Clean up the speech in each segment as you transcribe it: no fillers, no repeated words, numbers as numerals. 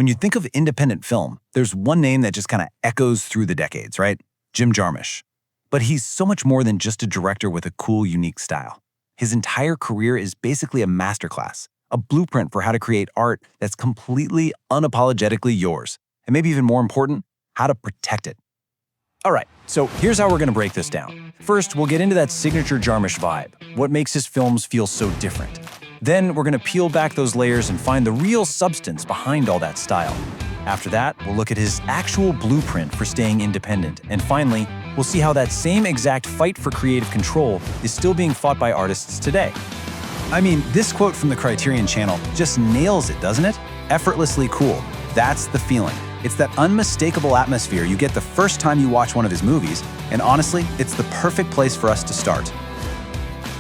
When you think of independent film, there's one name that just kind of echoes through the decades, right? Jim Jarmusch. But he's so much more than just a director with a cool, unique style. His entire career is basically a masterclass, a blueprint for how to create art that's completely, unapologetically yours. And maybe even more important, how to protect it. All right, so here's how we're gonna break this down. First, we'll get into that signature Jarmusch vibe, what makes his films feel so different. Then we're gonna peel back those layers and find the real substance behind all that style. After that, we'll look at his actual blueprint for staying independent. And finally, we'll see how that same exact fight for creative control is still being fought by artists today. I mean, this quote from the Criterion Channel just nails it, doesn't it? Effortlessly cool. That's the feeling. It's that unmistakable atmosphere you get the first time you watch one of his movies, and honestly, it's the perfect place for us to start.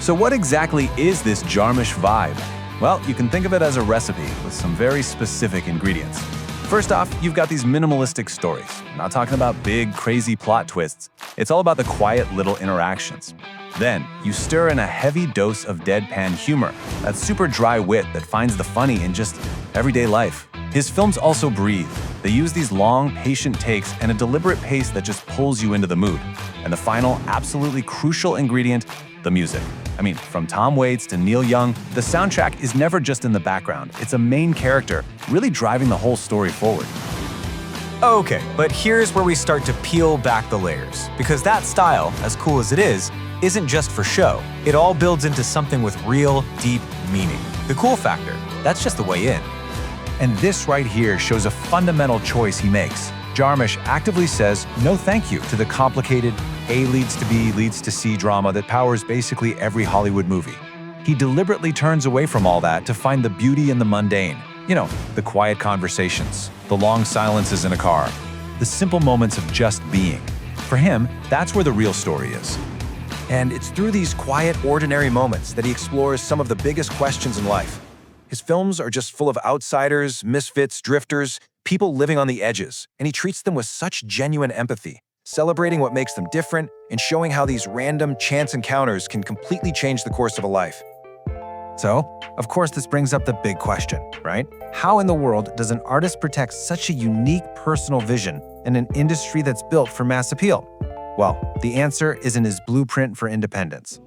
So what exactly is this Jarmusch vibe? Well, you can think of it as a recipe with some very specific ingredients. First off, you've got these minimalistic stories. I'm not talking about big, crazy plot twists. It's all about the quiet little interactions. Then, you stir in a heavy dose of deadpan humor, that super dry wit that finds the funny in just everyday life. His films also breathe. They use these long, patient takes and a deliberate pace that just pulls you into the mood. And the final, absolutely crucial ingredient, the music. I mean, from Tom Waits to Neil Young, the soundtrack is never just in the background. It's a main character, really driving the whole story forward. Okay, but here's where we start to peel back the layers. Because that style, as cool as it is, isn't just for show. It all builds into something with real, deep meaning. The cool factor, that's just the way in. And this right here shows a fundamental choice he makes. Jarmusch actively says no thank you to the complicated A leads to B leads to C drama that powers basically every Hollywood movie. He deliberately turns away from all that to find the beauty in the mundane. You know, the quiet conversations, the long silences in a car, the simple moments of just being. For him, that's where the real story is. And it's through these quiet, ordinary moments that he explores some of the biggest questions in life. His films are just full of outsiders, misfits, drifters, people living on the edges, and he treats them with such genuine empathy, celebrating what makes them different and showing how these random chance encounters can completely change the course of a life. So, of course, this brings up the big question, right? How in the world does an artist protect such a unique personal vision in an industry that's built for mass appeal? Well, the answer is in his blueprint for independence.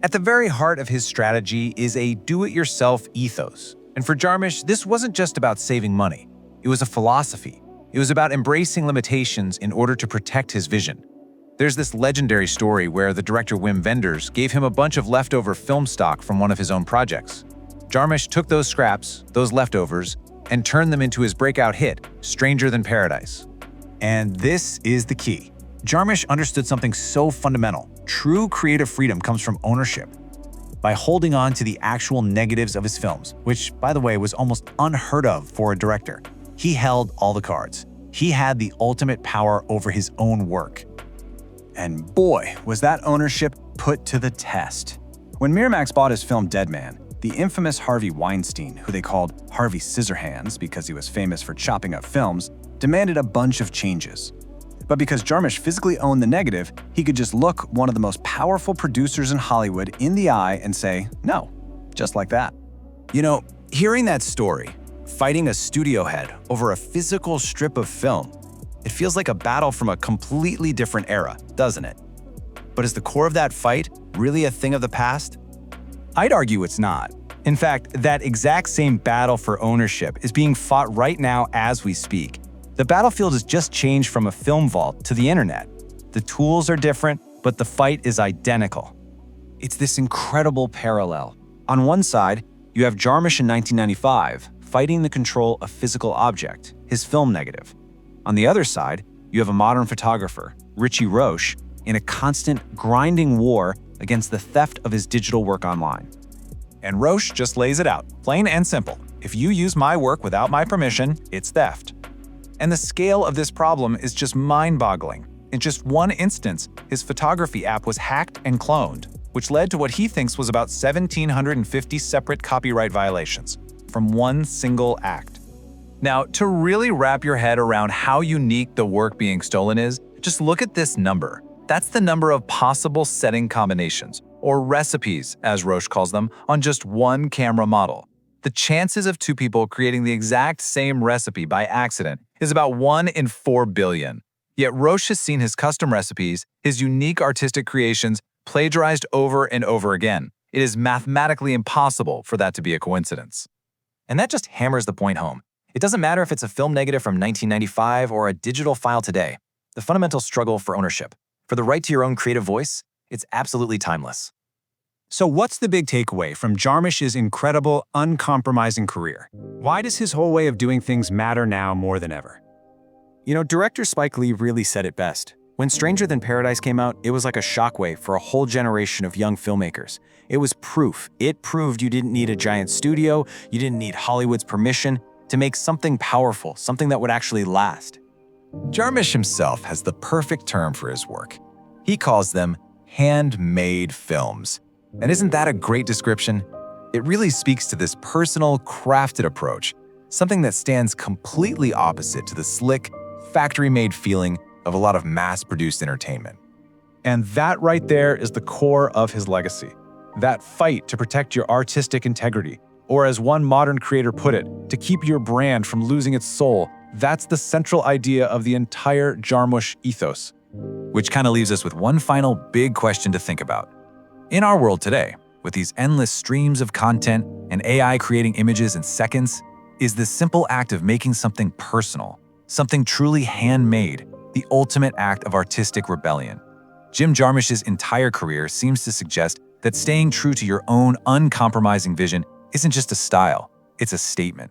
At the very heart of his strategy is a do-it-yourself ethos. And for Jarmusch, this wasn't just about saving money. It was a philosophy. It was about embracing limitations in order to protect his vision. There's this legendary story where the director Wim Wenders gave him a bunch of leftover film stock from one of his own projects. Jarmusch took those scraps, those leftovers, and turned them into his breakout hit, Stranger Than Paradise. And this is the key. Jarmusch understood something so fundamental. True creative freedom comes from ownership. By holding on to the actual negatives of his films, which, by the way, was almost unheard of for a director, he held all the cards. He had the ultimate power over his own work. And boy, was that ownership put to the test. When Miramax bought his film Dead Man, the infamous Harvey Weinstein, who they called Harvey Scissorhands because he was famous for chopping up films, demanded a bunch of changes. But because Jarmusch physically owned the negative, he could just look one of the most powerful producers in Hollywood in the eye and say, no, just like that. You know, hearing that story, fighting a studio head over a physical strip of film, it feels like a battle from a completely different era, doesn't it? But is the core of that fight really a thing of the past? I'd argue it's not. In fact, that exact same battle for ownership is being fought right now as we speak. The battlefield has just changed from a film vault to the internet. The tools are different, but the fight is identical. It's this incredible parallel. On one side, you have Jarmusch in 1995 fighting the control of physical object, his film negative. On the other side, you have a modern photographer, Richie Roche, in a constant, grinding war against the theft of his digital work online. And Roche just lays it out, plain and simple. If you use my work without my permission, it's theft. And the scale of this problem is just mind-boggling. In just one instance, his photography app was hacked and cloned, which led to what he thinks was about 1,750 separate copyright violations from one single act. Now, to really wrap your head around how unique the work being stolen is, just look at this number. That's the number of possible setting combinations, or recipes, as Roche calls them, on just one camera model. The chances of two people creating the exact same recipe by accident is about 1 in 4 billion. Yet Roche has seen his custom recipes, his unique artistic creations, plagiarized over and over again. It is mathematically impossible for that to be a coincidence. And that just hammers the point home. It doesn't matter if it's a film negative from 1995 or a digital file today. The fundamental struggle for ownership, for the right to your own creative voice, it's absolutely timeless. So what's the big takeaway from Jarmusch's incredible, uncompromising career? Why does his whole way of doing things matter now more than ever? Director Spike Lee really said it best. When Stranger Than Paradise came out, it was like a shockwave for a whole generation of young filmmakers. It was proof. It proved you didn't need a giant studio, you didn't need Hollywood's permission to make something powerful, something that would actually last. Jarmusch himself has the perfect term for his work. He calls them handmade films. And isn't that a great description? It really speaks to this personal, crafted approach, something that stands completely opposite to the slick, factory-made feeling of a lot of mass-produced entertainment. And that right there is the core of his legacy. That fight to protect your artistic integrity, or as one modern creator put it, to keep your brand from losing its soul. That's the central idea of the entire Jarmusch ethos. Which kind of leaves us with one final big question to think about. In our world today, with these endless streams of content and AI creating images in seconds, is the simple act of making something personal, something truly handmade, the ultimate act of artistic rebellion. Jim Jarmusch's entire career seems to suggest that staying true to your own uncompromising vision isn't just a style, it's a statement.